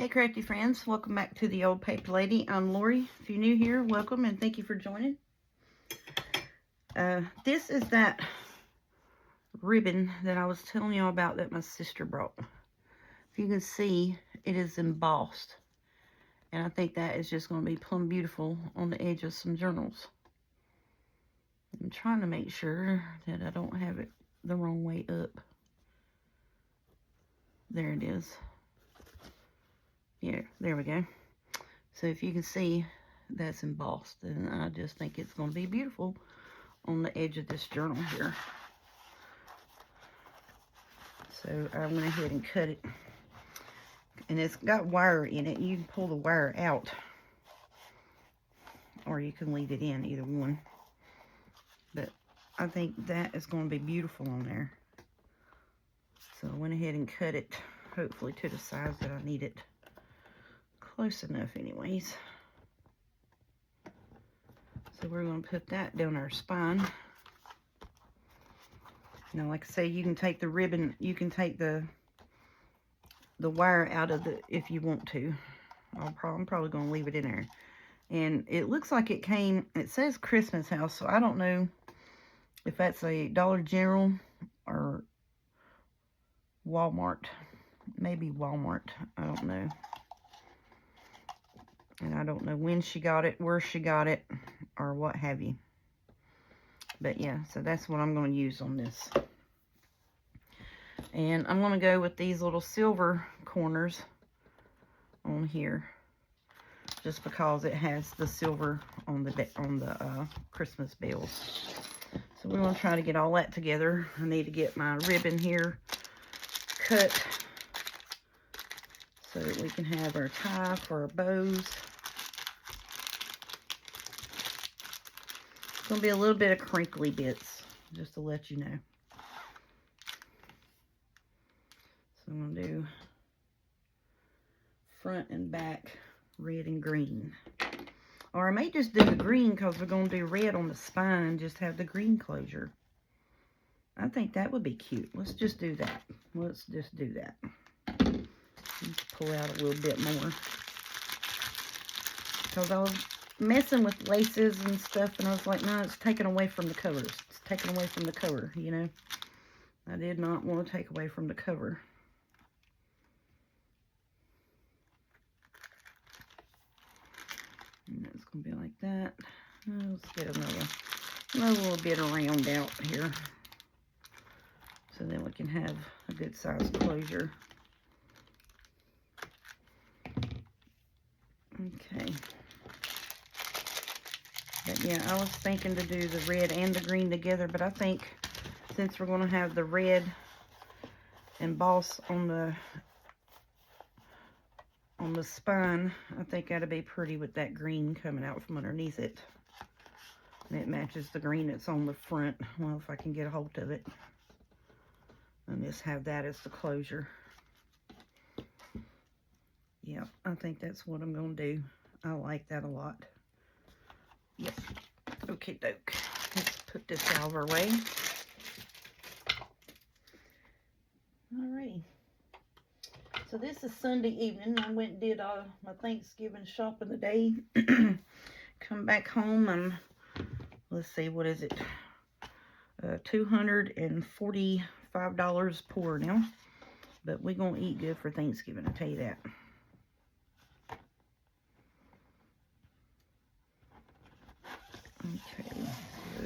Hey crafty friends, welcome back to the Old Paper Lady. I'm Lori. If you're new here, welcome and thank you for joining. This is that ribbon that I was telling y'all about that my sister brought. If you can see, it is embossed. And I think that is just going to be plumb beautiful on the edge of some journals. I'm trying to make sure that I don't have it the wrong way up. There it is. Yeah, there we go. So if you can see, that's embossed, and I just think it's going to be beautiful on the edge of this journal here. So I went ahead and cut it, and it's got wire in it. You can pull the wire out, or you can leave it in, either one. But I think that is going to be beautiful on there. So I went ahead and cut it, hopefully to the size that I need it. Close enough anyways. So we're going to put that down our spine. Now, like I say, you can take the ribbon, you can take the wire out of it if you want to. I'm probably going to leave it in there. And it looks like it came, it says Christmas House, so I don't know if that's a Dollar General or Walmart. Maybe Walmart, I don't know. And I don't know when she got it, where she got it, or what have you. But yeah, so that's what I'm going to use on this. And I'm going to go with these little silver corners on here, just because it has the silver on the Christmas bells. So we're going to try to get all that together. I need to get my ribbon here cut so that we can have our tie for our bows. It's going to be a little bit of crinkly bits, just to let you know. So I'm going to do front and back, red and green. Or I may just do the green because we're going to do red on the spine and just have the green closure. I think that would be cute. Let's just do that. Let's just do that. Let's pull out a little bit more. Because I was messing with laces and stuff, and I was like, no, it's taken away from the covers. It's taken away from the cover, you know. I did not want to take away from the cover. And that's going to be like that. Let's get another little bit around out here. So then we can have a good size closure. Okay. But yeah, I was thinking to do the red and the green together, but I think since we're going to have the red emboss on the spine, I think that'll be pretty with that green coming out from underneath it. And it matches the green that's on the front. Well, if I can get a hold of it. And just have that as the closure. Yeah, I think that's what I'm going to do. I like that a lot. Yep. Okay, doke. Let's put this out of our way. Alrighty. So this is Sunday evening. I went and did my Thanksgiving shopping today. Come back home and let's see, what is it? $245 poor now. But we're going to eat good for Thanksgiving, I'll tell you that. Okay. So,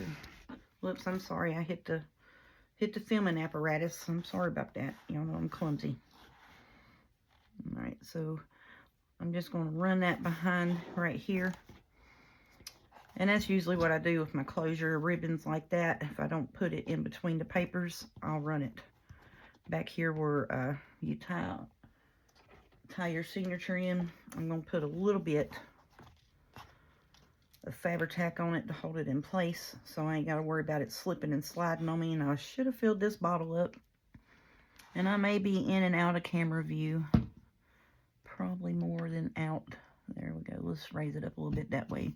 whoops, I'm sorry. I hit the filming apparatus. I'm sorry about that. Y'all know I'm clumsy. Alright, so I'm just going to run that behind right here. And that's usually what I do with my closure ribbons like that. If I don't put it in between the papers, I'll run it back here where you tie your signature in. I'm going to put a little bit of Fabri-Tac on it to hold it in place, so I ain't got to worry about it slipping and sliding on me. And I should have filled this bottle up. And I may be in and out of camera view. Probably more than out. There we go. Let's raise it up a little bit that way.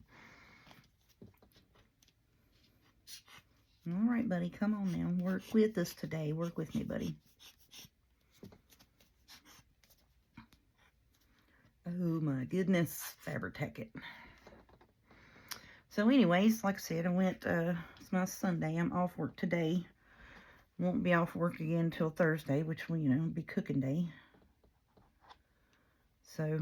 All right, buddy, come on now. Work with us today. Work with me, buddy. Oh my goodness, Fabri-Tac it. So anyways, like I said, I went, it's my Sunday. I'm off work today. Won't be off work again until Thursday, which will, be cooking day. So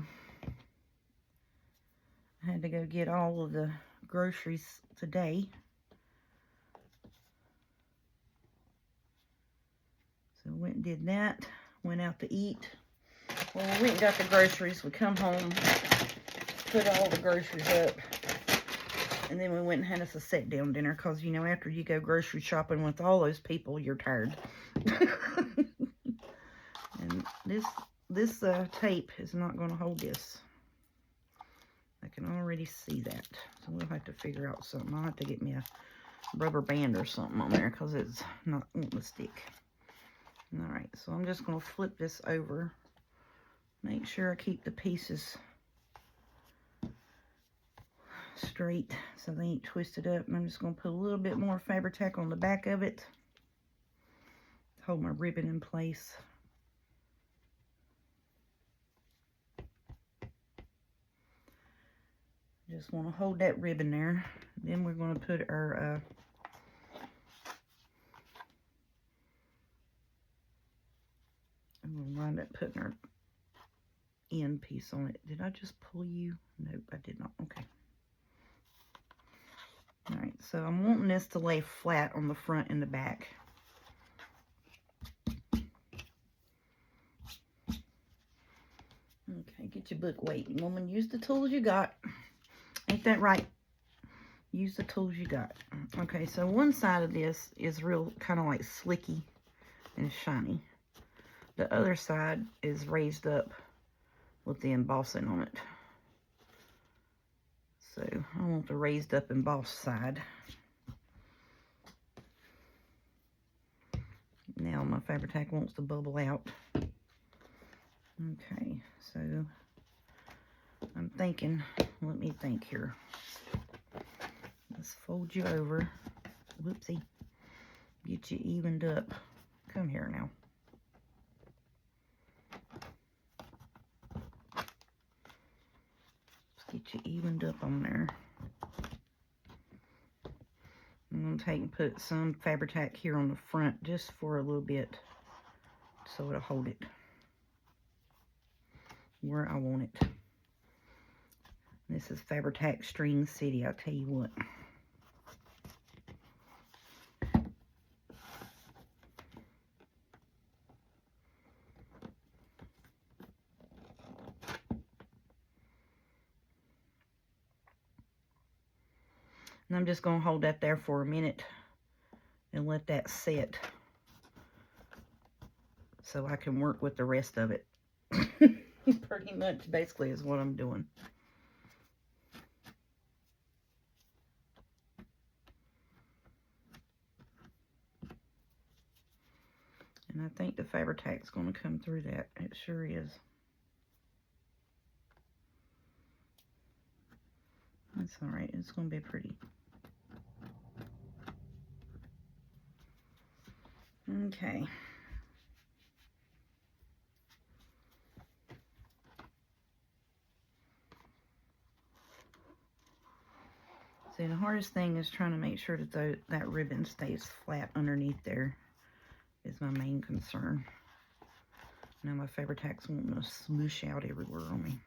I had to go get all of the groceries today. So went and did that. Went out to eat. Well, we went and got the groceries. We come home, put all the groceries up. And then we went and had us a sit-down dinner because, after you go grocery shopping with all those people, you're tired. And this tape is not going to hold this. I can already see that. So we'll have to figure out something. I'll have to get me a rubber band or something on there because it's not wanting to stick. Alright, so I'm just going to flip this over. Make sure I keep the pieces straight so they ain't twisted up. And I'm just going to put a little bit more Fabri-Tac on the back of it. Hold my ribbon in place. Just want to hold that ribbon there. Then we're going to put our I'm going to wind up putting our end piece on it. Did I just pull you? Nope, I did not. Okay. Alright, so I'm wanting this to lay flat on the front and the back. Okay, get your book weight. Woman, use the tools you got. Ain't that right? Use the tools you got. Okay, so one side of this is real kind of like slicky and shiny. The other side is raised up with the embossing on it. So I want the raised up embossed side. Now my Fabri-Tac wants to bubble out. Okay, so I'm thinking, let me think here. Let's fold you over. Whoopsie. Get you evened up. Come here now. Let's get you evened up on there. I'm going to take and put some Fabri-Tac here on the front just for a little bit so it'll hold it where I want it. This is Fabri-Tac String City, I'll tell you what. And I'm just going to hold that there for a minute and let that set so I can work with the rest of it. Pretty much, basically, is what I'm doing. And I think the Fabri-Tac's going to come through that. It sure is. That's alright. It's going to be pretty. Okay. See, the hardest thing is trying to make sure that that ribbon stays flat underneath there is my main concern. Now my Fabri-Tac's wanting to smoosh out everywhere on me.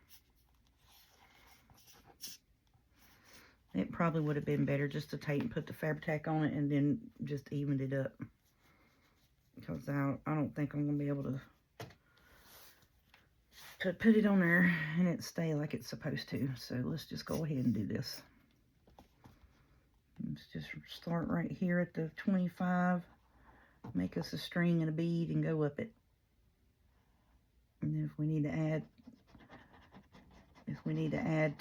It probably would have been better just to take and put the Fabri-Tac on it and then just evened it up. Because I don't think I'm going to be able to put it on there and it stay like it's supposed to. So let's just go ahead and do this. Let's just start right here at the 25. Make us a string and a bead and go up it. And then if we need to add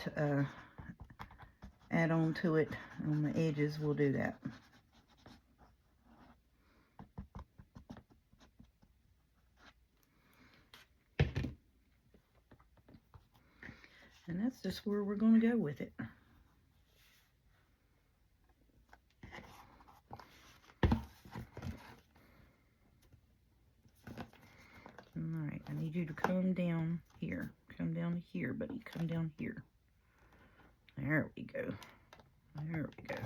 on to it on the edges, we'll do that. And that's just where we're going to go with it. Alright, I need you to come down here. Come down to here, buddy. Come down here. There we go. There we go.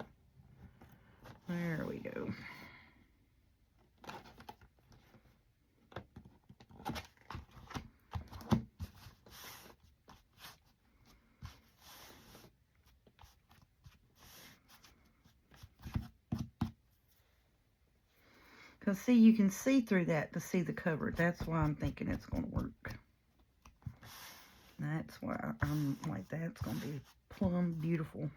There we go. Because see, you can see through that to see the cover. That's why I'm thinking it's going to work. That's why I'm like, that's going to be plumb beautiful.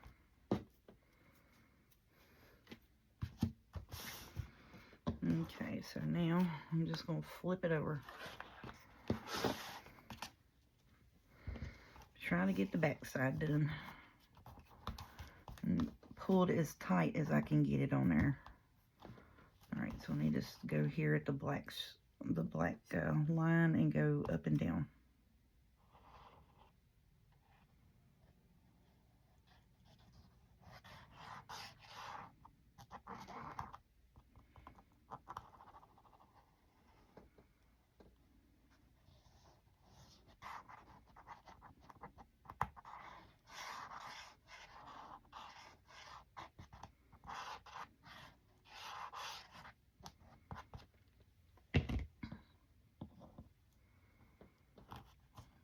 Okay, so now I'm just going to flip it over. Trying to get the back side done. And pull it as tight as I can get it on there. Alright, so I need to go here at the black line and go up and down.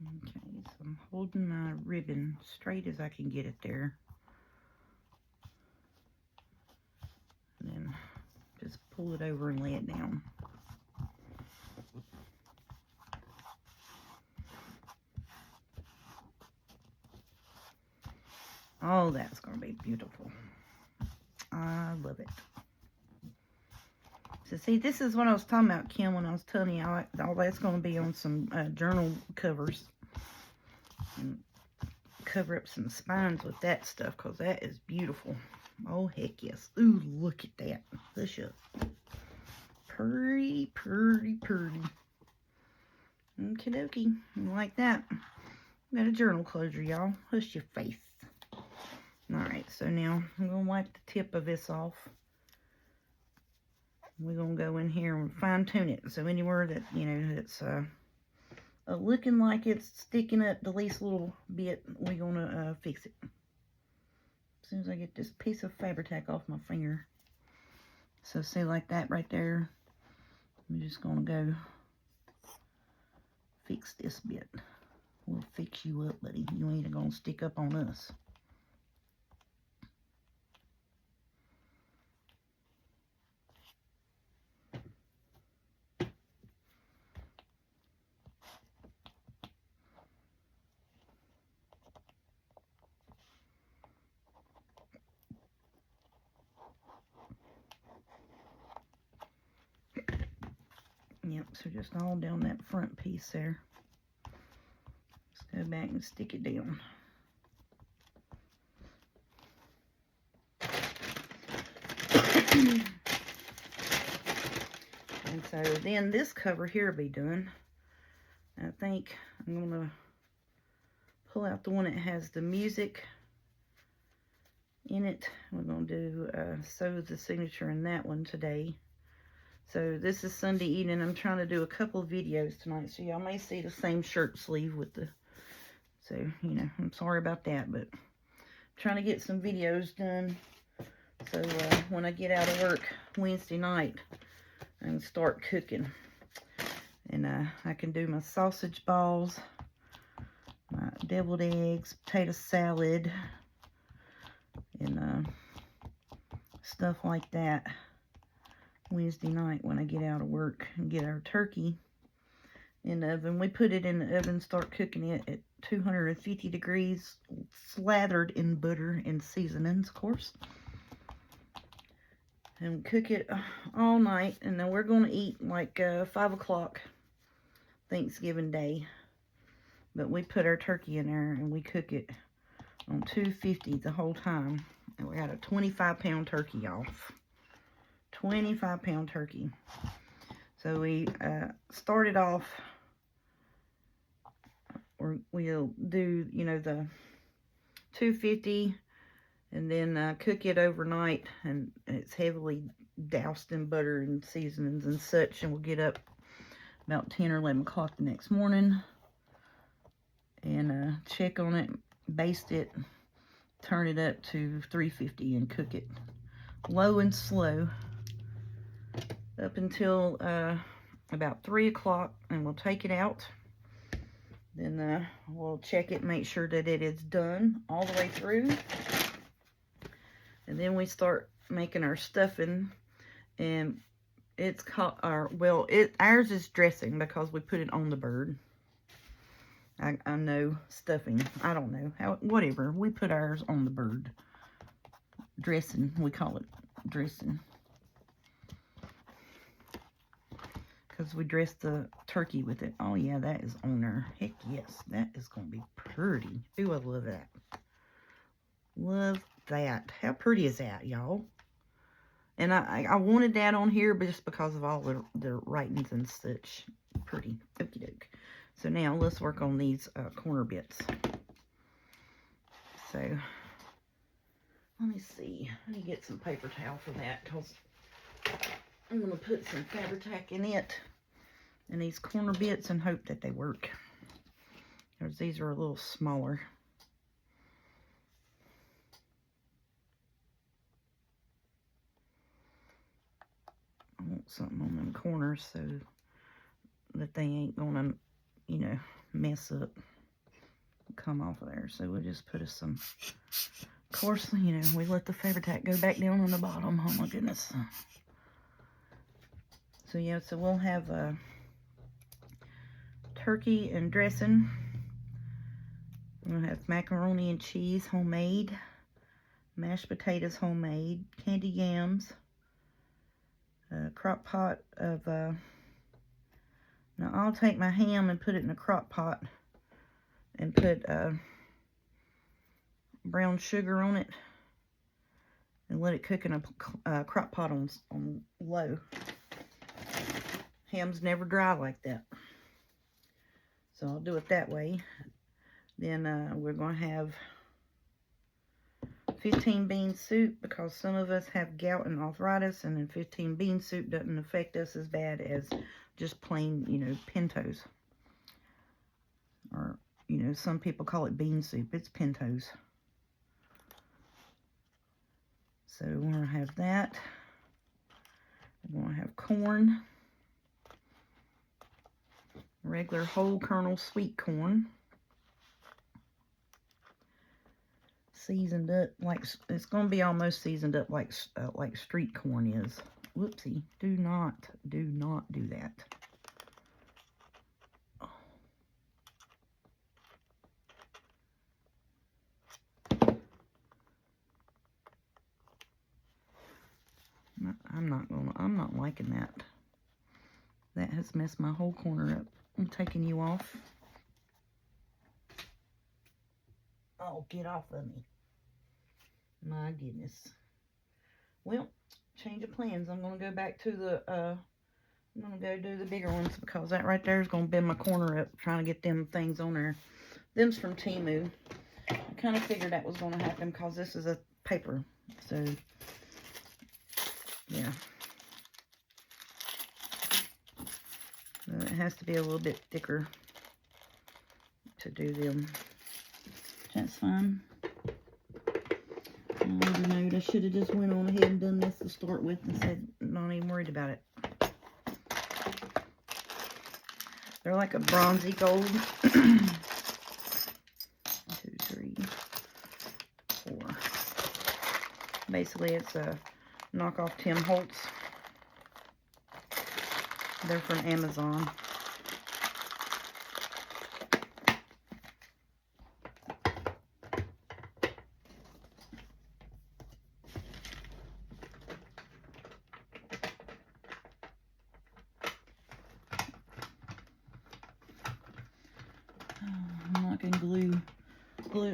Okay, so I'm holding my ribbon straight as I can get it there. And then just pull it over and lay it down. Oh, that's going to be beautiful. I love it. So see, this is what I was talking about, Kim, when I was telling you all that's going to be on some journal covers. And cover up some spines with that stuff, because that is beautiful. Oh, heck yes. Ooh, look at that. Hush up. Pretty, pretty, pretty. Okie dokie. Like that. Got a journal closure, y'all. Hush your face. Alright, so now I'm going to wipe the tip of this off. We're going to go in here and fine tune it. So anywhere that, you know, it's looking like it's sticking up the least little bit, we're going to fix it. As soon as I get this piece of Fabri-Tac off my finger. So see, like that right there. I'm just going to go fix this bit. We'll fix you up, buddy. You ain't going to stick up on us. Yep, so just all down that front piece there. Let's go back and stick it down. And so then this cover here will be done. I think I'm going to pull out the one that has the music in it. We're going to do sew the signature in that one today. So this is Sunday evening. I'm trying to do a couple of videos tonight, so y'all may see the same shirt sleeve with the, so, you know, I'm sorry about that, but I'm trying to get some videos done. So when I get out of work Wednesday night, I can start cooking. And I can do my sausage balls, my deviled eggs, potato salad, and stuff like that Wednesday night when I get out of work and get our turkey in the oven. We put it in the oven, start cooking it at 250 degrees, slathered in butter and seasonings, of course. And cook it all night, and then we're going to eat like 5 o'clock Thanksgiving Day. But we put our turkey in there, and we cook it on 250 the whole time. And we got a 25-pound turkey off. 25-pound turkey. So we started off, or we'll do, you know, the 250, and then cook it overnight, and it's heavily doused in butter and seasonings and such, and we'll get up about 10 or 11 o'clock the next morning and check on it, baste it, turn it up to 350 and cook it low and slow up until about 3 o'clock, and we'll take it out. Then we'll check it, make sure that it is done all the way through. And then we start making our stuffing, and it's called ours is dressing because we put it on the bird. I know stuffing, I don't know, whatever. We put ours on the bird. Dressing, we call it dressing. Because we dress the turkey with it. Oh yeah, that is on there. Heck yes, that is going to be pretty. Ooh, I love that. Love that. How pretty is that, y'all? And I wanted that on here, but just because of all the writings and such. Pretty. Okie doke. So now let's work on these corner bits. So let me see. I need to get some paper towel for that, because I'm going to put some Fabri-Tac in it and these corner bits and hope that they work, because these are a little smaller. I want something on them corners so that they ain't gonna, you know, mess up, come off of there. So we'll just put us some, of course, you know, we let the Fabri-Tac go back down on the bottom. Oh my goodness. So yeah, so we'll have turkey and dressing. We'll have macaroni and cheese, homemade. Mashed potatoes, homemade. Candy yams. Crock pot of, now I'll take my ham and put it in a crock pot and put brown sugar on it and let it cook in a crock pot on low. Ham's never dry like that. So I'll do it that way. Then we're going to have 15 bean soup, because some of us have gout and arthritis, and then 15 bean soup doesn't affect us as bad as just plain, you know, pintos. Or, you know, some people call it bean soup. It's pintos. So we're going to have that. We're going to have corn. Regular whole kernel sweet corn. Seasoned up like, it's going to be almost seasoned up like street corn is. Whoopsie. Do not do that. I'm not liking that. That has messed my whole corner up. I'm taking you off. Oh, get off of me. My goodness. Well, change of plans. I'm going to go back to the, I'm going to go do the bigger ones, because that right there is going to bend my corner up trying to get them things on there. Them's from Temu. I kind of figured that was going to happen because this is a paper. So, yeah. It has to be a little bit thicker to do them. That's fine. I should have just went on ahead and done this to start with and said not even worried about it. They're like a bronzy gold. 1, 2, 3, 4. Basically, it's a knockoff Tim Holtz. They're from Amazon.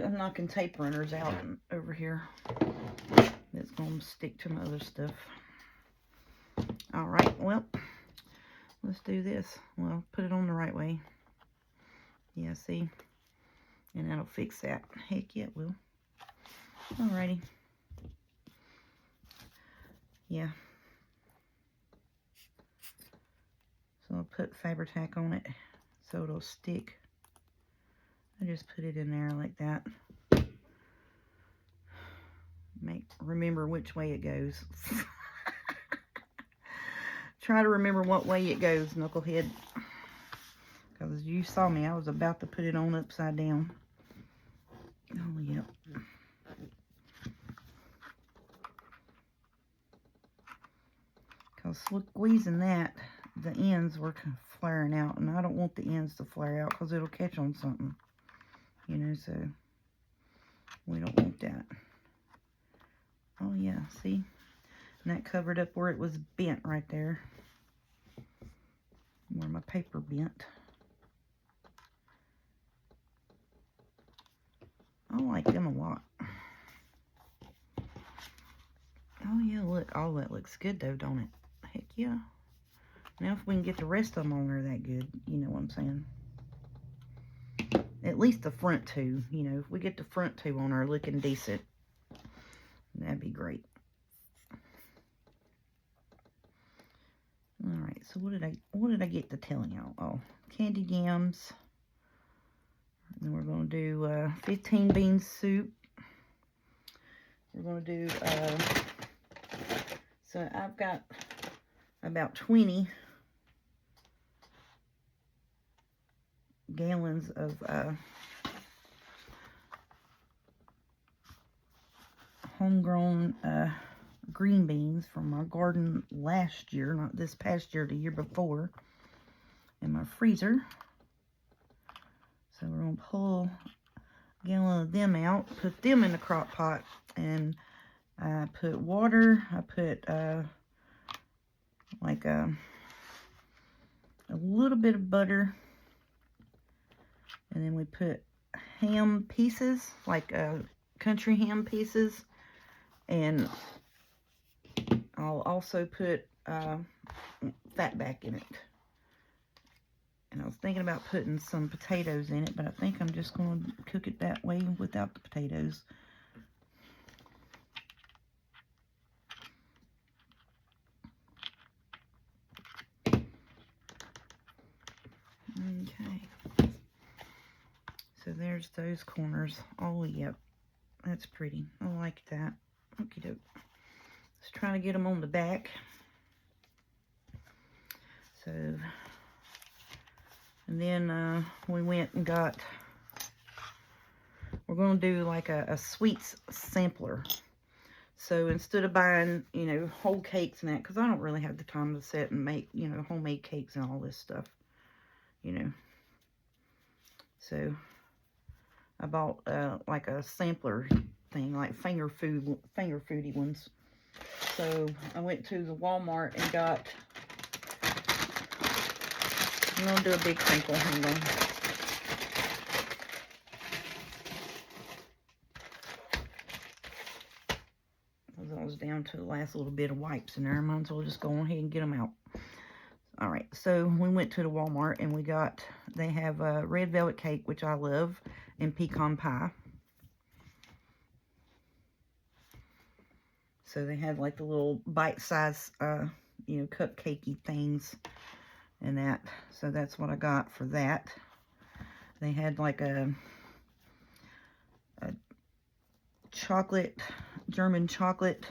I'm knocking tape runners out over here. That's going to stick to my other stuff. Alright, well, let's do this. Well, put it on the right way. Yeah, see? And that'll fix that. Heck yeah, it will. Alrighty. Yeah. So I'll put Fabri-Tac on it so it'll stick. I just put it in there like that. Remember which way it goes. Try to remember what way it goes, knucklehead. Because you saw me, I was about to put it on upside down. Oh, yeah. Because squeezing that, the ends were kind of flaring out. And I don't want the ends to flare out because it'll catch on something. You know, so we don't want that. Oh, yeah, see? And that covered up where it was bent right there. Where my paper bent. I like them a lot. Oh, yeah, look. All that looks good, though, don't it? Heck, yeah. Now, if we can get the rest of them on there that good, you know what I'm saying? At least the front two, you know. If we get the front two on there looking decent, that'd be great. Alright, so what did I get to telling y'all? Oh, candied yams. And then we're going to do 15 bean soup. We're going to do, so I've got about 20 gallons of homegrown green beans from my garden last year, not this past year, the year before, in my freezer. So we're going to pull a gallon of them out, put them in the crock pot, and I put water, I put like a little bit of butter, and then we put ham pieces, like country ham pieces, and I'll also put fat back in it. And I was thinking about putting some potatoes in it, but I think I'm just going to cook it that way without the potatoes. Okay. So there's those corners. Oh, yep. That's pretty. I like that. Okie doke. Let's try to get them on the back. So, and then we went and got, we're going to do like a sweets sampler. So instead of buying, you know, whole cakes and that, because I don't really have the time to sit and make, you know, homemade cakes and all this stuff, you know. So I bought like a sampler thing, like finger foodie ones. So I went to the Walmart and got, I'm going to do a big crinkle, hang on. I was down to the last little bit of wipes in there. I might as well just go on ahead and get them out. Alright, so we went to the Walmart and we got, they have a red velvet cake, which I love, and pecan pie. So they had like the little bite-sized, you know, cupcakey things and that. So that's what I got for that. They had like a chocolate, German chocolate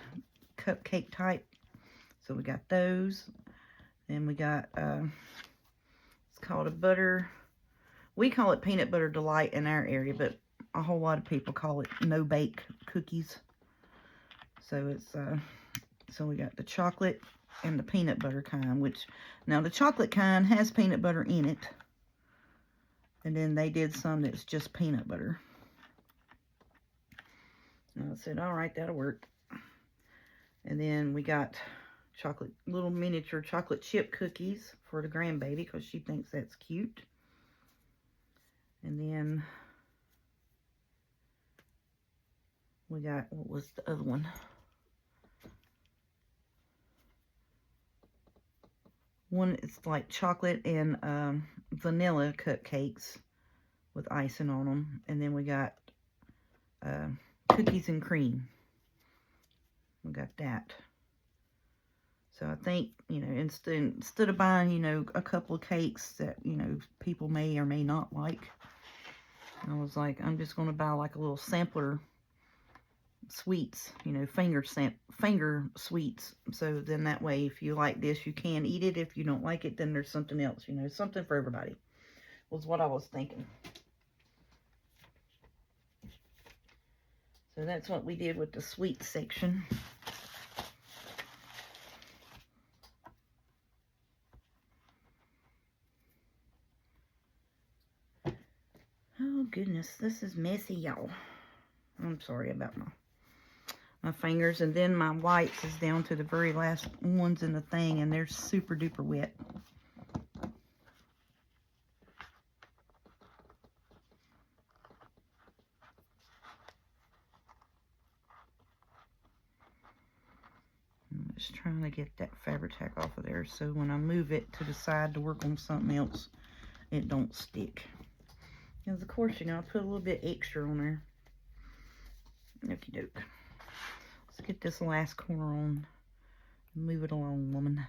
cupcake type. So we got those. Then we got, it's called a butter, we call it peanut butter delight in our area, but a whole lot of people call it no-bake cookies. So it's, so we got the chocolate and the peanut butter kind, which, now the chocolate kind has peanut butter in it. And then they did some that's just peanut butter. And I said, all right, that'll work. And then we got chocolate, little miniature chocolate chip cookies for the grandbaby because she thinks that's cute. And then we got, what was the other one? One is like chocolate and vanilla cupcakes with icing on them. And then we got cookies and cream. We got that. So I think, you know, instead of buying, you know, a couple of cakes that, you know, people may or may not like, I was like, I'm just going to buy like a little sampler sweets, you know, finger sweets. So then that way, if you like this, you can eat it. If you don't like it, then there's something else, you know, something for everybody was what I was thinking. So that's what we did with the sweet section. Oh goodness, this is messy, y'all. I'm sorry about my fingers. And then my whites is down to the very last ones in the thing, and they're super duper wet. I'm just trying to get that Fabri-Tac off of there so when I move it to the side to work on something else, it don't stick. Because of course, you know, I put a little bit extra on there. Okie doke. Let's get this last corner on and move it along, woman.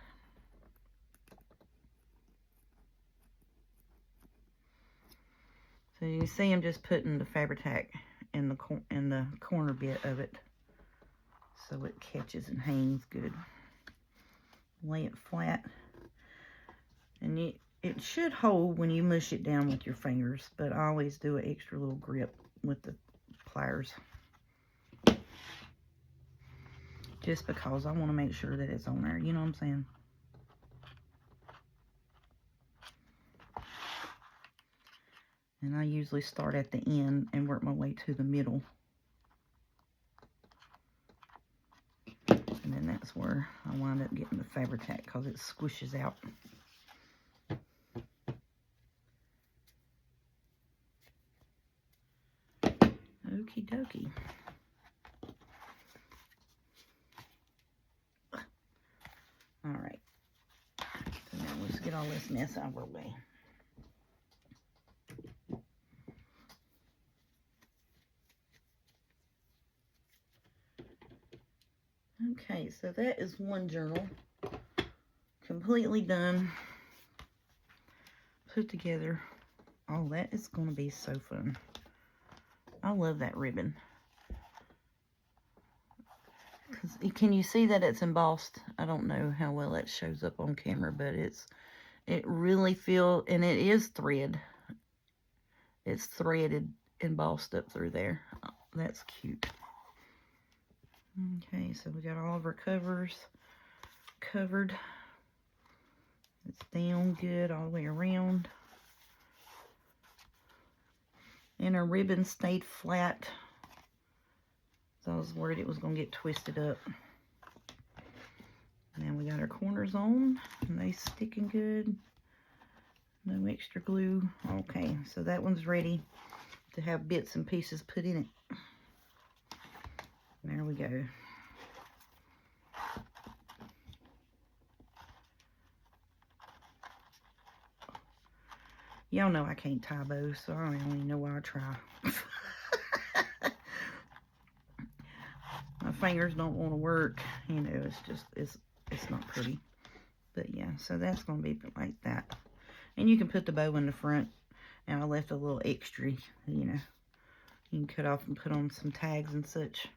So you can see I'm just putting the Fabri-Tac in the corner bit of it so it catches and hangs good. Lay it flat, and it should hold when you mush it down with your fingers, but I always do an extra little grip with the pliers, just because I want to make sure that it's on there, you know what I'm saying? And I usually start at the end and work my way to the middle. And then that's where I wind up getting the Fabri-Tac because it squishes out. Okie dokie. Alright. So now let's get all this mess out of our way. Okay, so that is one journal completely done, put together. Oh, that is going to be so fun. I love that ribbon. Can you see that it's embossed? I don't know how well that shows up on camera, but it really feels, and it is thread. It's threaded, embossed up through there. Oh, that's cute. Okay, so we got all of our covers covered. It's down good all the way around. And our ribbon stayed flat. So I was worried it was going to get twisted up. Now we got our corners on, and they sticking good. No extra glue. Okay, so that one's ready to have bits and pieces put in it. There we go. Y'all know I can't tie bows, so I don't even know why I try. My fingers don't want to work. You know, it's just, it's not pretty. But yeah, so that's going to be like that. And you can put the bow in the front. And I left a little extra, you know. You can cut off and put on some tags and such.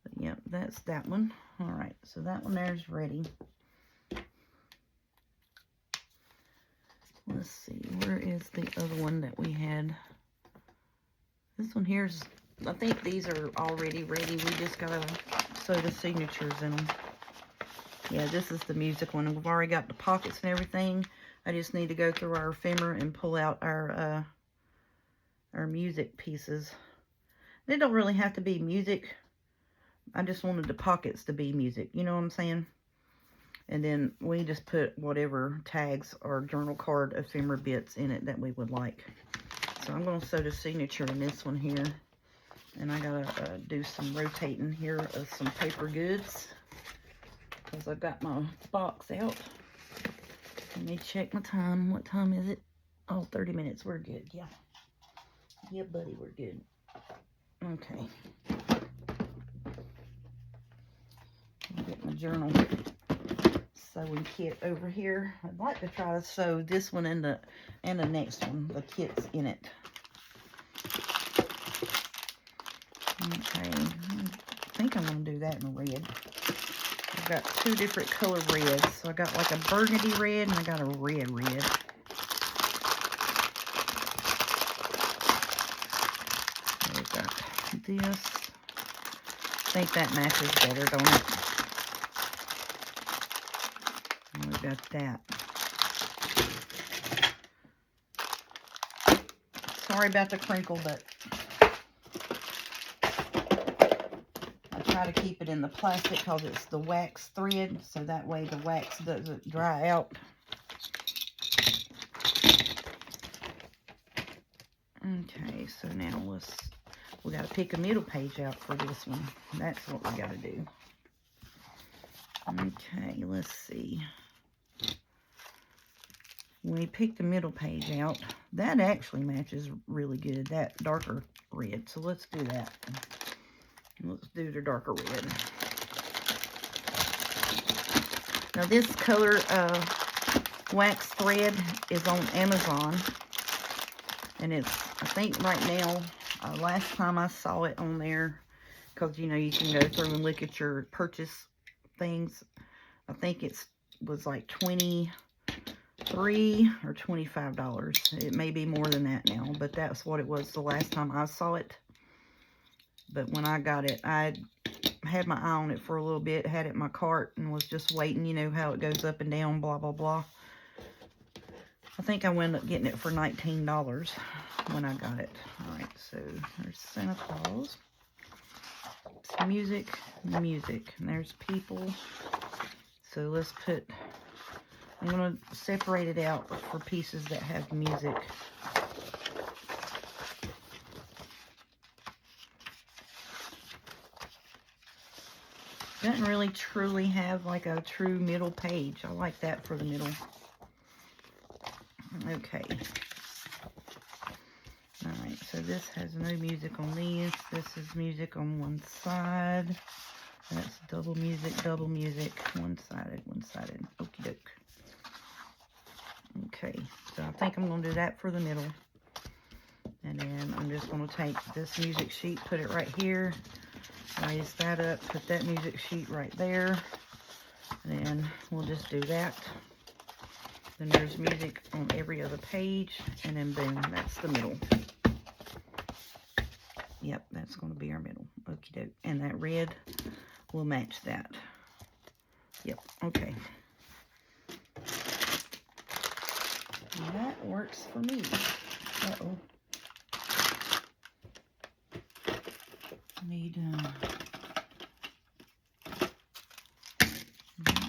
But yep, that's that one. Alright, so that one there's ready. Let's see, where is the other one that we had? This one here's, I think these are already ready. We just gotta sew the signatures in them. Yeah, this is the music one. We've already got the pockets and everything. I just need to go through our ephemera and pull out our music pieces. They don't really have to be music. I just wanted the pockets to be music. You know what I'm saying? And then we just put whatever tags or journal card ephemera bits in it that we would like. So I'm going to sew the signature in this one here. And I got to do some rotating here of some paper goods. Because I've got my box out. Let me check my time. What time is it? Oh, 30 minutes. We're good. Yeah. Yeah, buddy, we're good. Okay. I'll get my journal sewing kit over here. I'd like to try to sew this one and the next one, the kits in it. Okay, I think I'm going to do that in red. I've got two different color reds. So I got like a burgundy red and I got a red red. We've got this. I think that matches better, don't it? And we've got that. Sorry about the crinkle, but I try to keep it in the plastic because it's the wax thread, so that way the wax doesn't dry out. Okay, so now we got to pick a middle page out for this one. That's what we got to do. Okay, let's see. When we pick the middle page out, that actually matches really good, that darker red. So let's do that. Let's do the darker red. Now this color wax thread is on Amazon. And it's, I think right now, last time I saw it on there, because, you know, you can go through and look at your purchase things. I think it was like $23 or $25. It may be more than that now, but that's what it was the last time I saw it. But when I got it, I had my eye on it for a little bit, had it in my cart, and was just waiting. You know how it goes up and down, blah, blah, blah. I think I wound up getting it for $19 when I got it. Alright, so there's Santa Claus. It's music, music. And there's people. So let's put, I'm going to separate it out for pieces that have music. Doesn't really truly have like a true middle page. I like that for the middle. Okay. Alright, so this has no music on these. This is music on one side. That's double music, one-sided, one-sided. Okie doke. Okay, so I think I'm going to do that for the middle. And then I'm just going to take this music sheet, put it right here. Raise that up, put that music sheet right there. And then we'll just do that. Then there's music on every other page. And then boom, that's the middle. Yep, that's going to be our middle. Okie doke. And that red will match that. Yep, okay. That works for me. Uh-oh. Need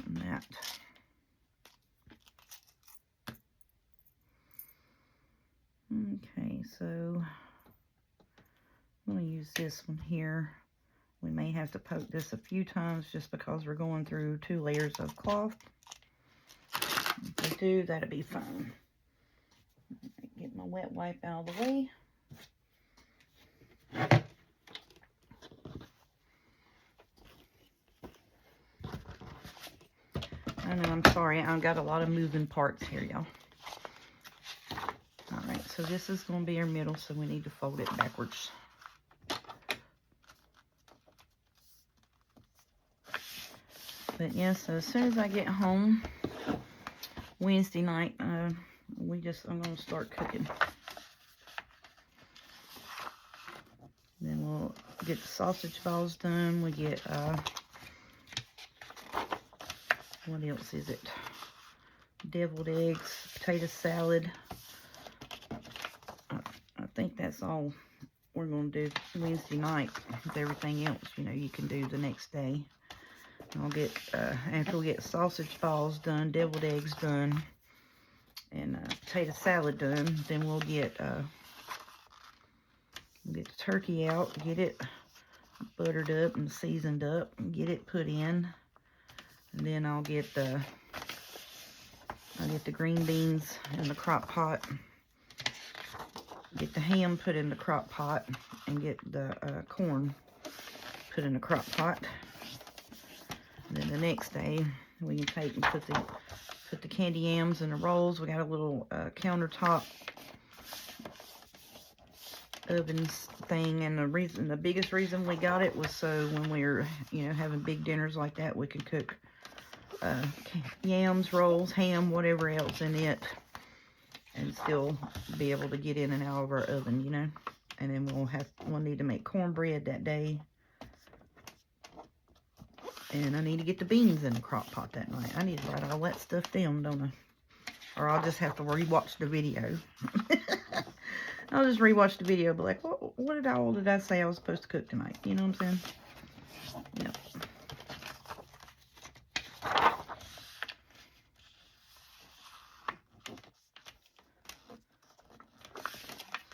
that. Okay, so I'm going to use this one here. We may have to poke this a few times just because we're going through 2 layers of cloth. If we do, that'll be fine. Get my wet wipe out of the way. I know, I'm sorry, I've got a lot of moving parts here, y'all. Alright, so this is going to be our middle, so we need to fold it backwards. But yeah, so as soon as I get home Wednesday night, I'm going to start cooking. Then we'll get the sausage balls done. We get, what else is it? Deviled eggs, potato salad. I think that's all we're going to do Wednesday night. With everything else, you know, you can do the next day. I'll get, after we get sausage balls done, deviled eggs done, and potato salad done, then we'll get the turkey out, get it buttered up and seasoned up, and get it put in. And then I'll get the green beans in the crock pot, get the ham put in the crock pot, and get the corn put in the crock pot. And then the next day, we can take and put the candy yams in the rolls. We got a little countertop ovens thing, and the biggest reason we got it was so when we were, you know, having big dinners like that, we could cook yams, rolls, ham, whatever else in it, and still be able to get in and out of our oven, you know. And then we'll need to make cornbread that day. And I need to get the beans in the crock pot that night. I need to write all that stuff down, don't I? Or I'll just have to rewatch the video. I'll just rewatch the video, be like, what all did I say I was supposed to cook tonight? You know what I'm saying? Yep.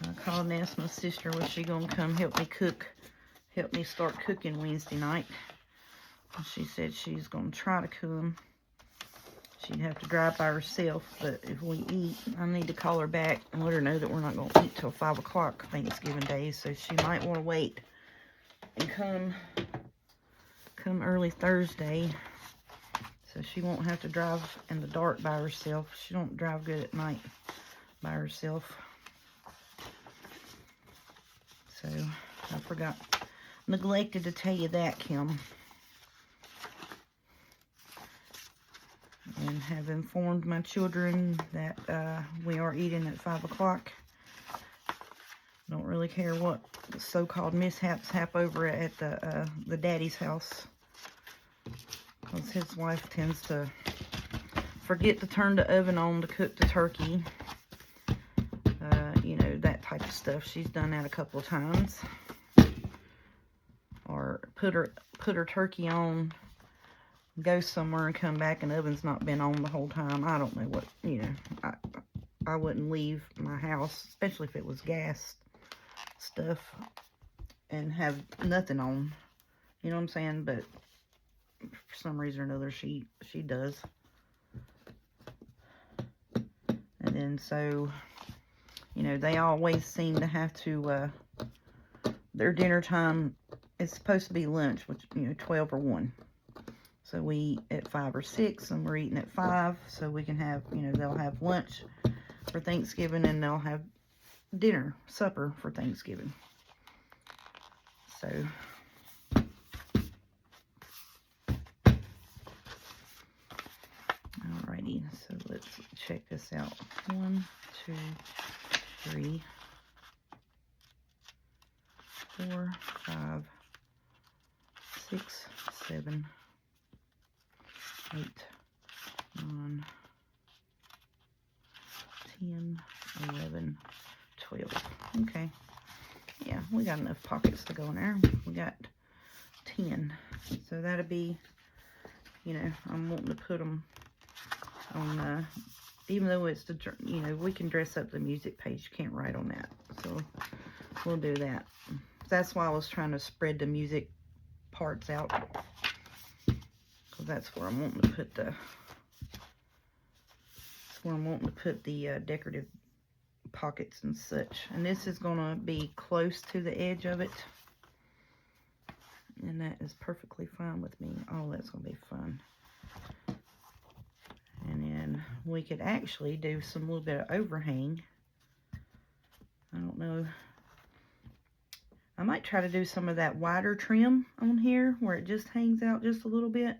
I called and asked my sister, was she going to come help me start cooking Wednesday night. And she said she's going to try to come. She'd have to drive by herself, but if we eat, I need to call her back and let her know that we're not going to eat till 5 o'clock Thanksgiving Day, so she might want to wait and come early Thursday, so she won't have to drive in the dark by herself. She don't drive good at night by herself. So, I neglected to tell you that, Kim. And have informed my children that we are eating at 5 o'clock. Don't really care what so-called mishaps happen over at the daddy's house, because his wife tends to forget to turn the oven on to cook the turkey. You know, that type of stuff. She's done that a couple of times. Or put her turkey on, go somewhere and come back and the oven's not been on the whole time. I don't know what, you know, I wouldn't leave my house, especially if it was gas stuff, and have nothing on. You know what I'm saying? But for some reason or another, she does. And then so, you know, they always seem to have to, their dinner time is supposed to be lunch, which, you know, 12 or 1. So we eat at 5 or 6, and we're eating at 5, so we can have, you know, they'll have lunch for Thanksgiving, and they'll have dinner, supper for Thanksgiving. So, alrighty, so let's check this out. 1, 2, 3, 4, 5, 6, 7, 8, 9, 10, 11, 12. Okay. Yeah, we got enough pockets to go in there. We got 10. So that'll be, you know, I'm wanting to put them on, even though it's the, you know, we can dress up the music page. You can't write on that. So we'll do that. That's why I was trying to spread the music parts out. Because that's where I'm wanting to put the, decorative pockets and such. And this is going to be close to the edge of it. And that is perfectly fine with me. Oh, that's going to be fun. And then we could actually do some little bit of overhang. I don't know. I might try to do some of that wider trim on here where it just hangs out just a little bit.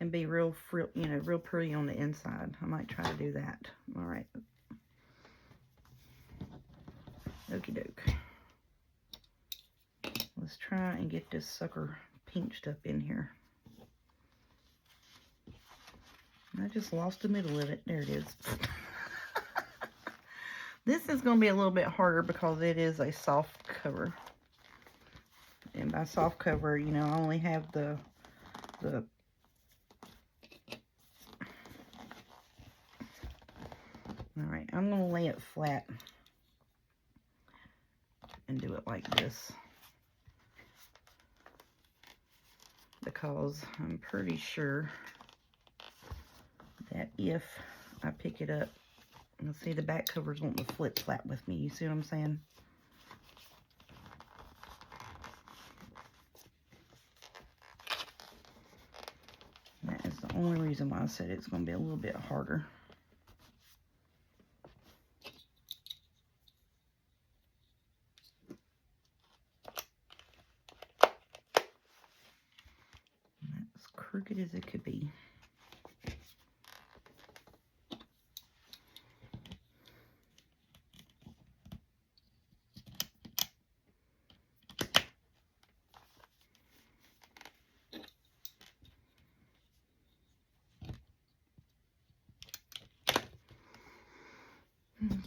And be real, you know, real pretty on the inside. I might try to do that. All right. Okie doke. Let's try and get this sucker pinched up in here. I just lost the middle of it. There it is. This is going to be a little bit harder because it is a soft cover. And by soft cover, you know, I only have the Alright, I'm going to lay it flat and do it like this, because I'm pretty sure that if I pick it up, you'll see the back covers want to flip flat with me. You see what I'm saying? That is the only reason why I said it's going to be a little bit harder. crooked as it could be.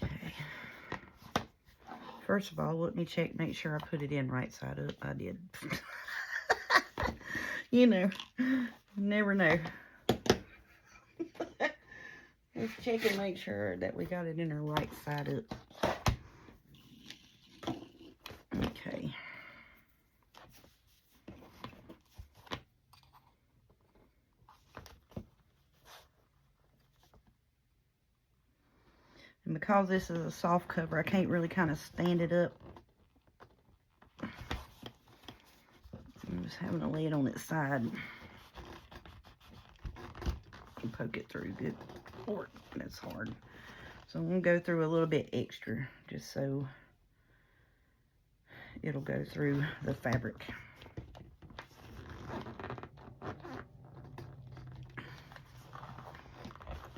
Okay. First of all, let me check, make sure I put it in right side up. I did. You know, never know. Let's check and make sure that we got it in the right side up. Okay. And because this is a soft cover, I can't really kind of stand it up. I'm just having to lay it on its side and poke it through. Good Lord, that's hard. So I'm going to go through a little bit extra just so it'll go through the fabric.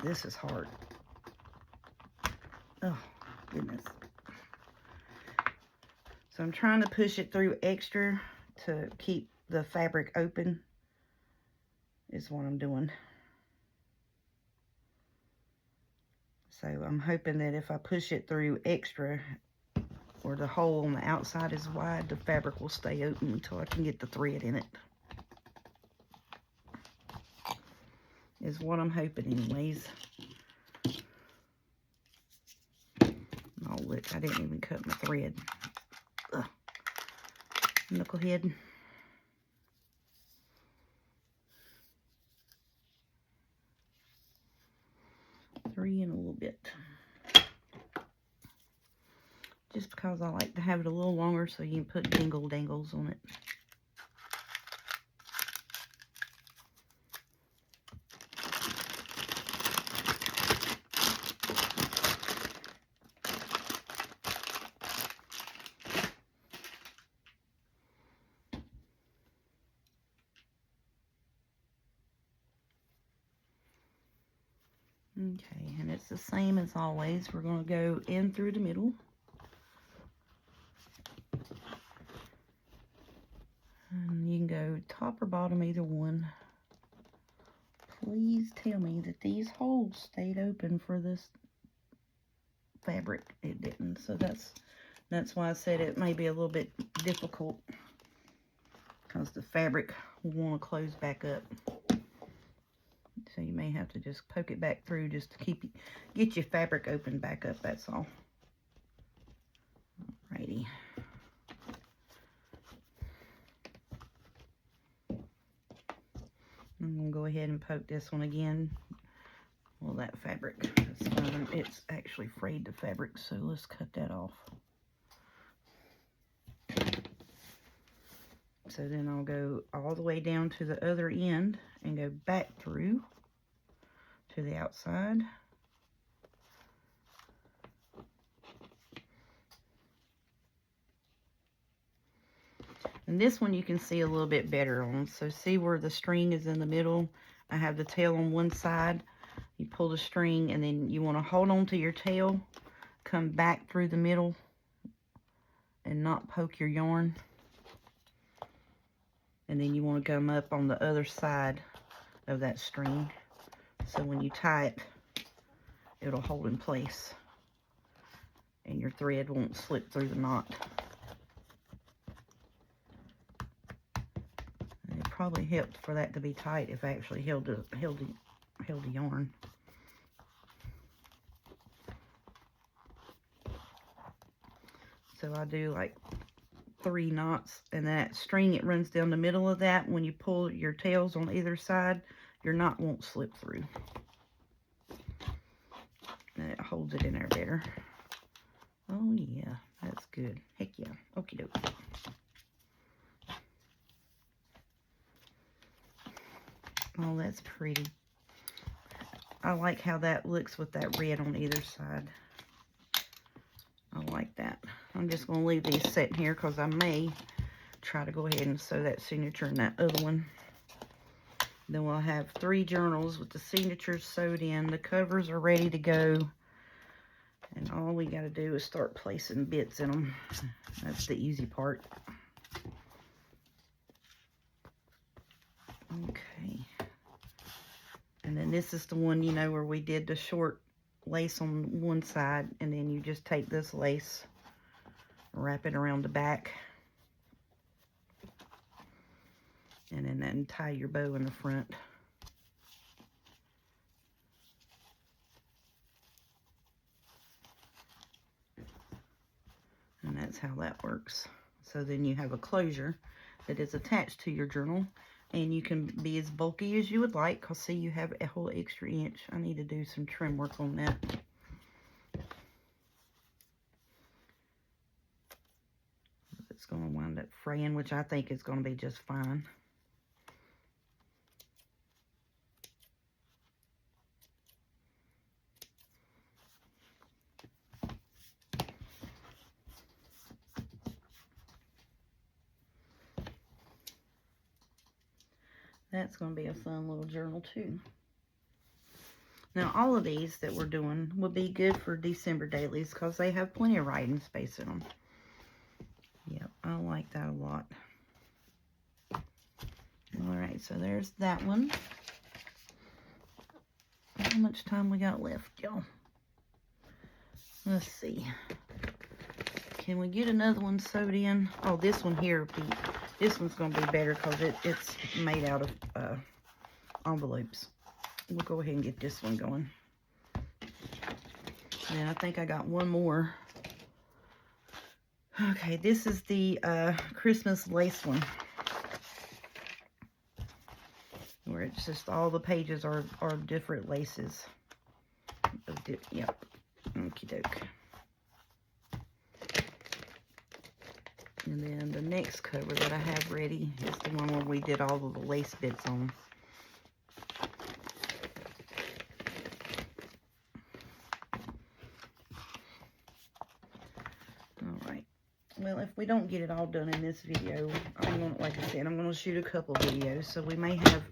This is hard. Oh, goodness. So I'm trying to push it through extra to keep the fabric open is what I'm doing. So I'm hoping that if I push it through extra, or the hole on the outside is wide, the fabric will stay open until I can get the thread in it. Is what I'm hoping anyways. Oh look, I didn't even cut my thread. Ugh. Knucklehead. Three and a little bit. Just because I like to have it a little longer so you can put dingle dangles on it. Okay, and it's the same as always. We're going to go in through the middle. And you can go top or bottom, either one. Please tell me that these holes stayed open for this fabric. It didn't, so that's why I said it may be a little bit difficult, because the fabric will want to close back up. So you may have to just poke it back through just to get your fabric open back up, that's all. Alrighty. I'm going to go ahead and poke this one again. Well, that fabric is fine. It's actually frayed the fabric, so let's cut that off. So then I'll go all the way down to the other end and go back through to the outside. And this one you can see a little bit better on. So see where the string is in the middle? I have the tail on one side. You pull the string and then you want to hold on to your tail, come back through the middle and not poke your yarn. And then you want to come up on the other side of that string. So when you tie it, it'll hold in place and your thread won't slip through the knot. And it probably helped for that to be tight if I actually held the yarn. So I do like 3 knots, and that string, it runs down the middle of that. When you pull your tails on either side, your knot won't slip through. And it holds it in there better. Oh yeah, that's good. Heck yeah. Okie dokie. Oh, that's pretty. I like how that looks with that red on either side. I like that. I'm just going to leave these sitting here because I may try to go ahead and sew that signature in that other one. Then we'll have 3 journals with the signatures sewed in. The covers are ready to go. And all we got to do is start placing bits in them. That's the easy part. Okay. And then this is the one, you know, where we did the short lace on one side. And then you just take this lace, wrap it around the back. And then tie your bow in the front. And that's how that works. So then you have a closure that is attached to your journal. And you can be as bulky as you would like. Because see, you have a whole extra inch. I need to do some trim work on that. It's going to wind up fraying, which I think is going to be just fine. That's going to be a fun little journal too. Now all of these that we're doing will be good for December dailies because they have plenty of writing space in them. Yep, I like that a lot. Alright, so there's that one. How much time we got left, y'all? Let's see. Can we get another one sewed in? Oh, this one here, this one's going to be better because it's made out of envelopes. We'll go ahead and get this one going. And I think I got one more. Okay, this is the Christmas lace one. Where it's just all the pages are different laces. Yep. Okie doke. And then the next cover that I have ready is the one where we did all of the lace bits on. Alright. Well, if we don't get it all done in this video, like I said, I'm going to shoot a couple videos. So we may have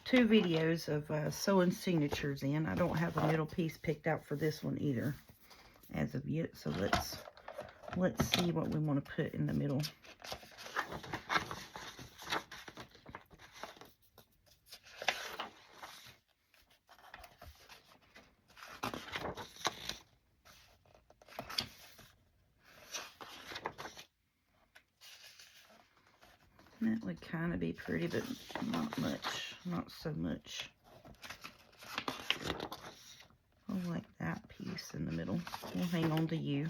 2 videos of sewing signatures in. I don't have a middle piece picked out for this one either as of yet. So let's see what we want to put in the middle. That would kind of be pretty, but not much. Not so much. I like that piece in the middle. We'll hang on to you.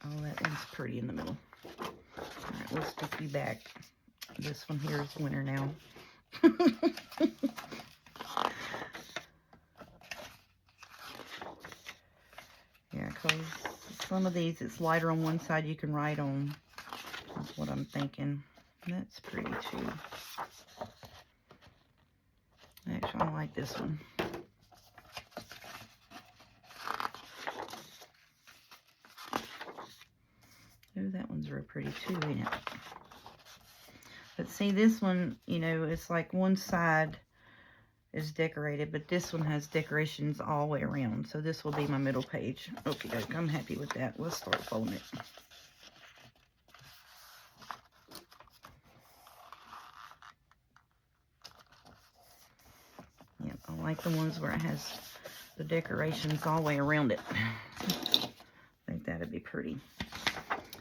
Oh, that one's pretty in the middle. Alright, we'll stick you back. This one here is winter now. Yeah, because some of these, it's lighter on one side you can write on. That's what I'm thinking. That's pretty too. Actually, I like this one. Oh, that one's real pretty too, ain't it? But see, this one, you know, it's like one side is decorated, but this one has decorations all the way around. So this will be my middle page. Okay, doke, I'm happy with that. Let's start folding it. Yep, I like the ones where it has the decorations all the way around it. I think that'd be pretty.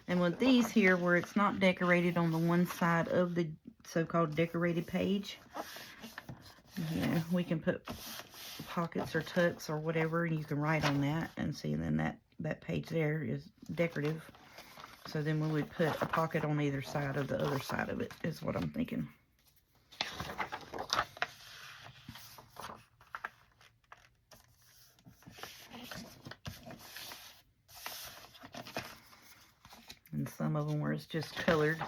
And with these here, where it's not decorated on the one side of the so-called decorated page, you know, we can put pockets or tucks or whatever, and you can write on that. And see, then that page there is decorative. So then we would put a pocket on either side of the other side of it, is what I'm thinking. And some of them where it's just colored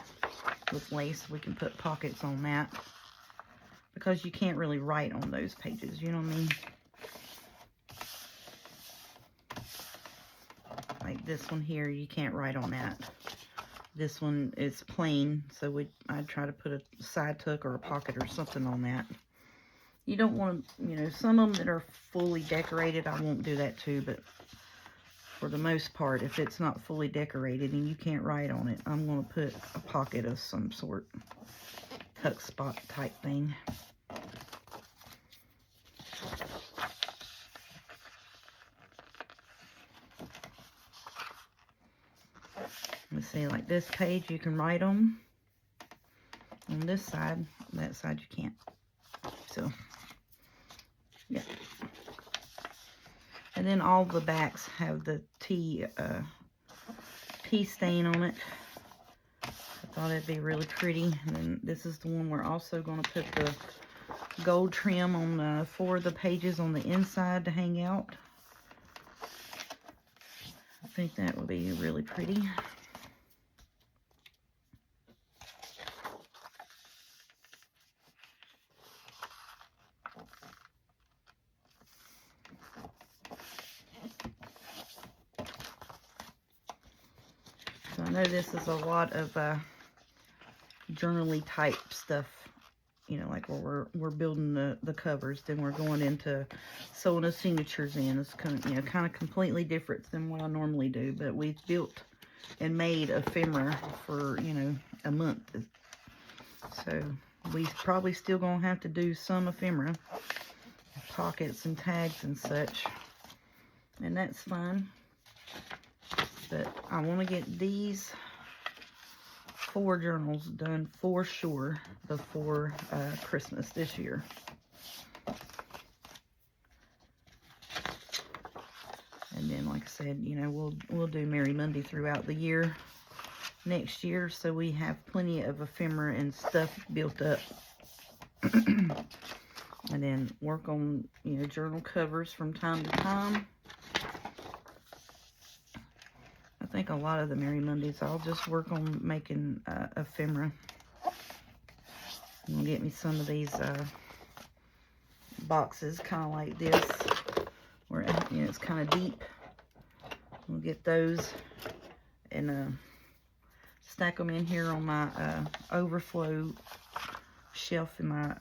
with lace, we can put pockets on that. Because you can't really write on those pages, you know what I mean? Like this one here, you can't write on that. This one is plain, so I'd try to put a side tuck or a pocket or something on that. You don't want to, you know, some of them that are fully decorated, I won't do that too, but for the most part, if it's not fully decorated and you can't write on it, I'm going to put a pocket of some sort, tuck spot type thing. Let's see, like this page, you can write on this side. That side you can't. So, yeah. And then all the backs have the tea stain on it. I thought it'd be really pretty. And then this is the one we're also going to put the gold trim on 4 of the pages on the inside to hang out. I think that would be really pretty. So I know this is a lot of journaly type stuff, you know, like where we're building the covers, then we're going into sewing the signatures in. It's kind of, you know, kind of completely different than what I normally do, but we've built and made ephemera for, you know, a month. So we probably still gonna have to do some ephemera, pockets and tags and such, and that's fine. But I want to get these 4 journals done for sure before Christmas this year. And then, like I said, you know, we'll do Merry Monday throughout the year next year, so we have plenty of ephemera and stuff built up. And then work on, you know, journal covers from time to time. I think a lot of the Merry Mondays I'll just work on making ephemera. I'm gonna get me some of these boxes, kind of like this, where, you know, it's kind of deep. We'll get those and stack them in here on my overflow shelf in my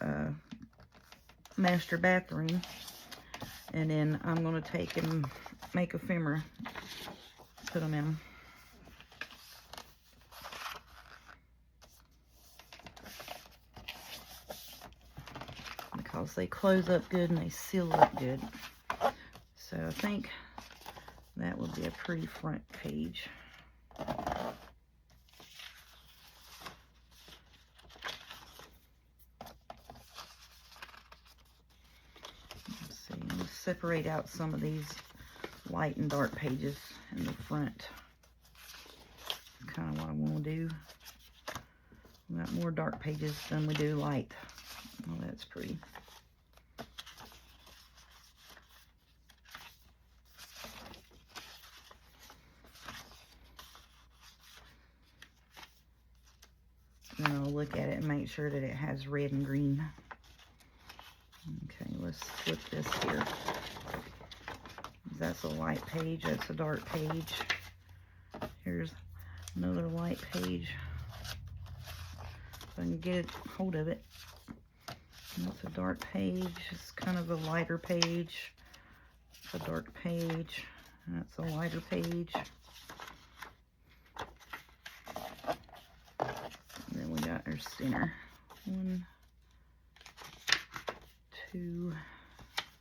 master bathroom. And then I'm going to take and make ephemera, put them in. Because they close up good and they seal up good. So I think that would be a pretty front page. Let's see, let's separate out some of these light and dark pages in the front. That's kind of what I want to do. We got more dark pages than we do light. Oh, that's pretty. Then I'll look at it and make sure that it has red and green. Okay, let's flip this here. That's a light page, that's a dark page. Here's another light page. If I can get a hold of it. That's a dark page. It's kind of a lighter page. It's a dark page. That's a lighter page. And then we got our center. 1, 2,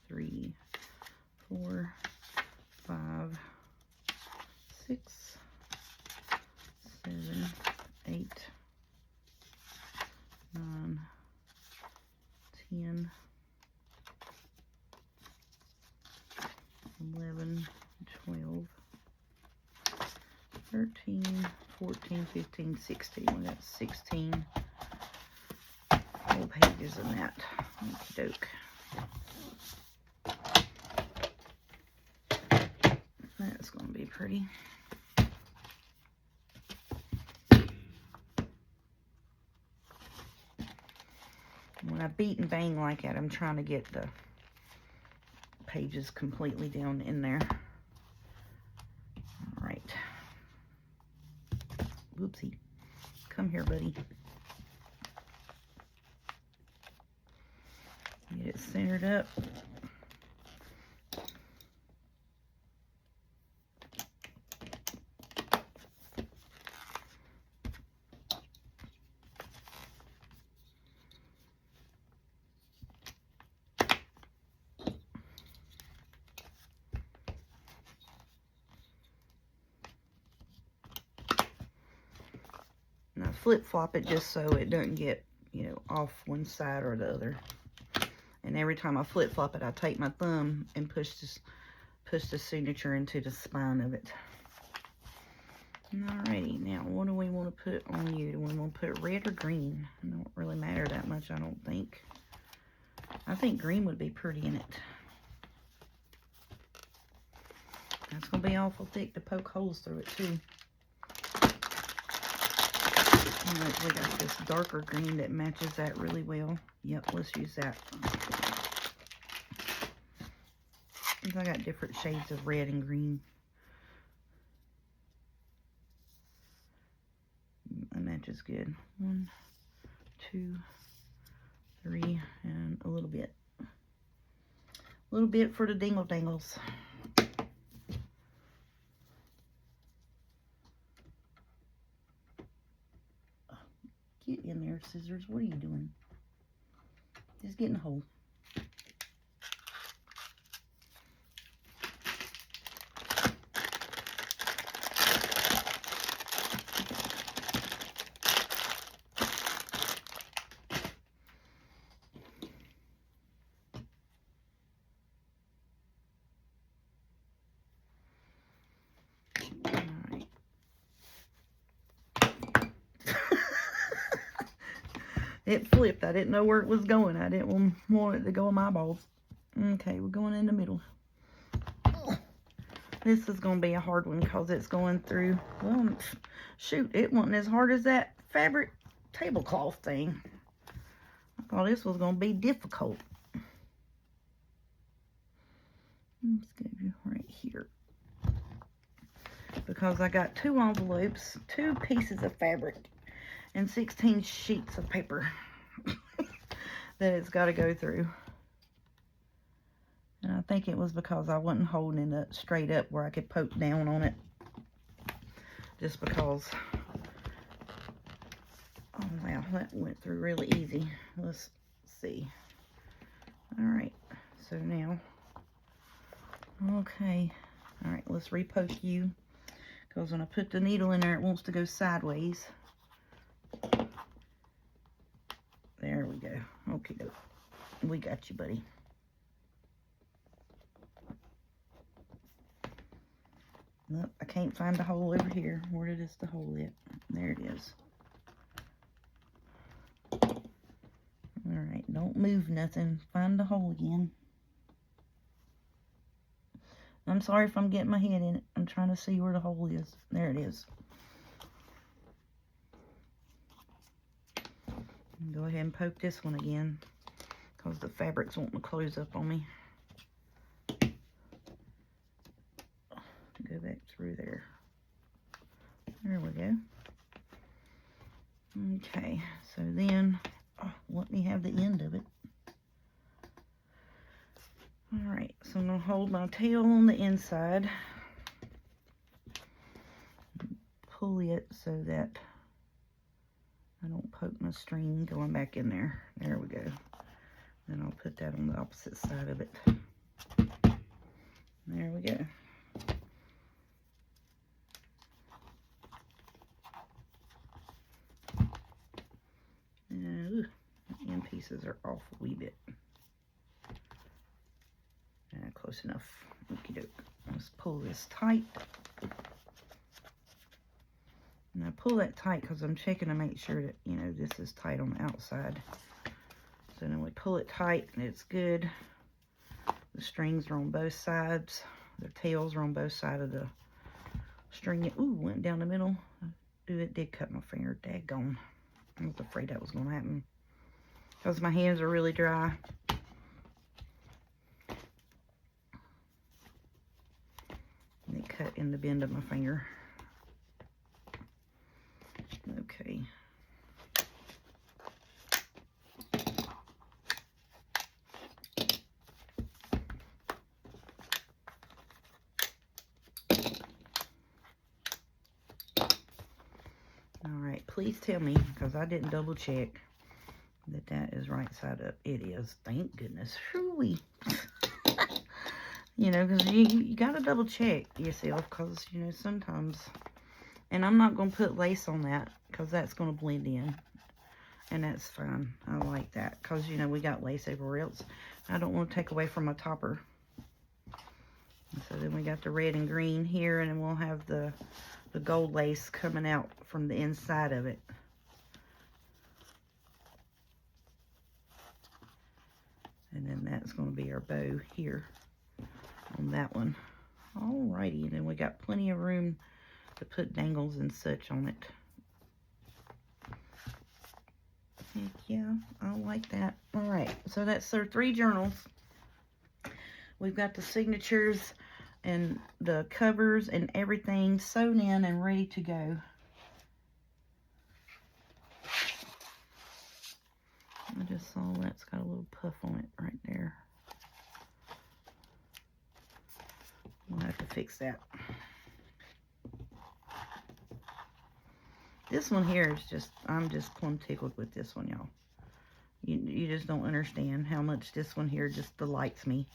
3, 4, 5, 6, 7, 8, 9, 10, 11, 12, 13, 14, 15, 16. We got 16 whole pages in that. Okey doke. That's going to be pretty. When I beat and bang like that, I'm trying to get the pages completely down in there. All right. Whoopsie. Come here, buddy. Get it centered up. Now flip-flop it just so it doesn't get, you know, off one side or the other. And every time I flip-flop it, I take my thumb and push the signature into the spine of it. Alrighty, now what do we want to put on you? Do we want to put red or green? It don't really matter that much, I don't think. I think green would be pretty in it. That's going to be awful thick to poke holes through it too. Alright, we got this darker green that matches that really well. Yep, let's use that. I got different shades of red and green. That matches good. 1, 2, 3, and a little bit. A little bit for the dingle dangles. Get in there, scissors. What are you doing? Just get in the hole. It flipped. I didn't know where it was going. I didn't want it to go in my balls. Okay, we're going in the middle. This is going to be a hard one because it's going through, well, shoot, it wasn't as hard as that fabric tablecloth thing. I thought this was going to be difficult. Let's go right here. Because I got 2 envelopes, 2 pieces of fabric, and 16 sheets of paper that it's got to go through. And I think it was because I wasn't holding it straight up where I could poke down on it. Just because. Oh wow, that went through really easy. Let's see. Alright, so now. Okay. Alright, let's repoke you. Because when I put the needle in there, it wants to go sideways. There we go. Okay, we got you, buddy. Nope, I can't find the hole over here. Where is the hole at? There it is. Alright, don't move nothing. Find the hole again. I'm sorry if I'm getting my head in it. I'm trying to see where the hole is. There it is. Go ahead and poke this one again because the fabric's wanting to close up on me. Go back through there. There we go. Okay, so then, let me have the end of it. Alright, so I'm going to hold my tail on the inside. Pull it so that I don't poke my string going back in there. There we go. Then I'll put that on the opposite side of it. There we go. And the end pieces are off a wee bit. Close enough. Okie doke. Let's pull this tight. And I pull that tight because I'm checking to make sure that, you know, this is tight on the outside. So then we pull it tight and it's good. The strings are on both sides. The tails are on both sides of the string. Ooh, went down the middle. Ooh, it did cut my finger. Daggone. I was afraid that was going to happen. Because my hands are really dry. And it cut in the bend of my finger. Okay, All right, please tell me, because I didn't double check, that that is right side up. It is. Thank goodness. Whew-wee. You know, because you got to double check yourself, because, you know, sometimes. And I'm not going to put lace on that, because that's going to blend in. And that's fine. I like that, because, you know, we got lace everywhere else. I don't want to take away from my topper. So then we got the red and green here, and then we'll have the gold lace coming out from the inside of it. And then that's going to be our bow here on that one. Alrighty, and then we got plenty of room to put dangles and such on it. Heck yeah, I like that. Alright, so that's our 3 journals. We've got the signatures and the covers and everything sewn in and ready to go. I just saw that's got a little puff on it right there. We'll have to fix that. This one here is just, I'm just plumb tickled with this one, y'all. You just don't understand how much this one here just delights me.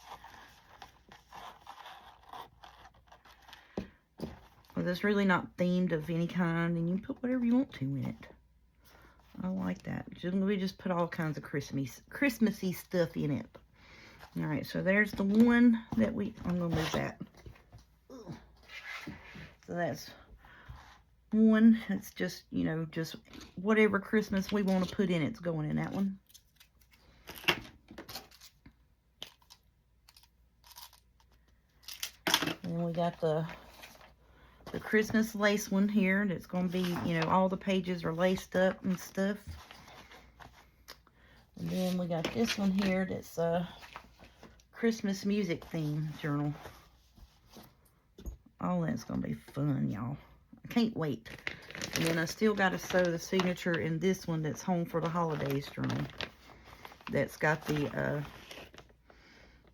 Because it's really not themed of any kind, and you can put whatever you want to in it. I like that. We just put all kinds of Christmassy stuff in it. Alright, so there's the one that I'm going to move that. So that's one. It's just, you know, just whatever Christmas we want to put in it's going in that one. And then we got the Christmas lace one here that's going to be, you know, all the pages are laced up and stuff. And then we got this one here that's a Christmas music theme journal. Oh, that's going to be fun, y'all. I can't wait. And then I still got to sew the signature in this one that's Home for the Holidays journal. That's got the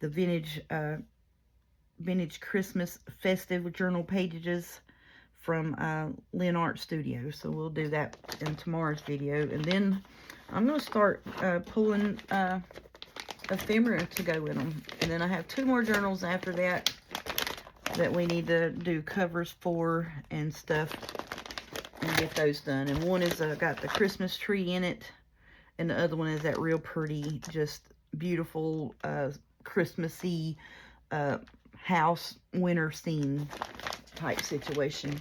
vintage Christmas festive journal pages from Lynn Art Studio. So we'll do that in tomorrow's video. And then I'm going to start pulling ephemera to go with them. And then I have 2 more journals after that we need to do covers for and stuff and get those done. And one is got the Christmas tree in it, and the other one is that real pretty, just beautiful Christmassy house winter scene type situation.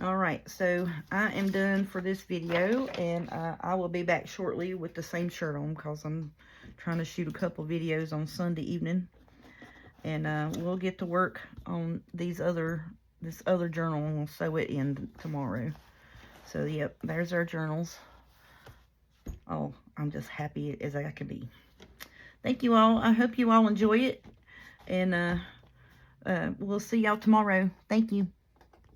Alright, so I am done for this video, and I will be back shortly with the same shirt on, because I'm trying to shoot a couple videos on Sunday evening. And we'll get to work on this other journal, and we'll sew it in tomorrow. So, yep, there's our journals. Oh, I'm just happy as I can be. Thank you all. I hope you all enjoy it. And we'll see y'all tomorrow. Thank you.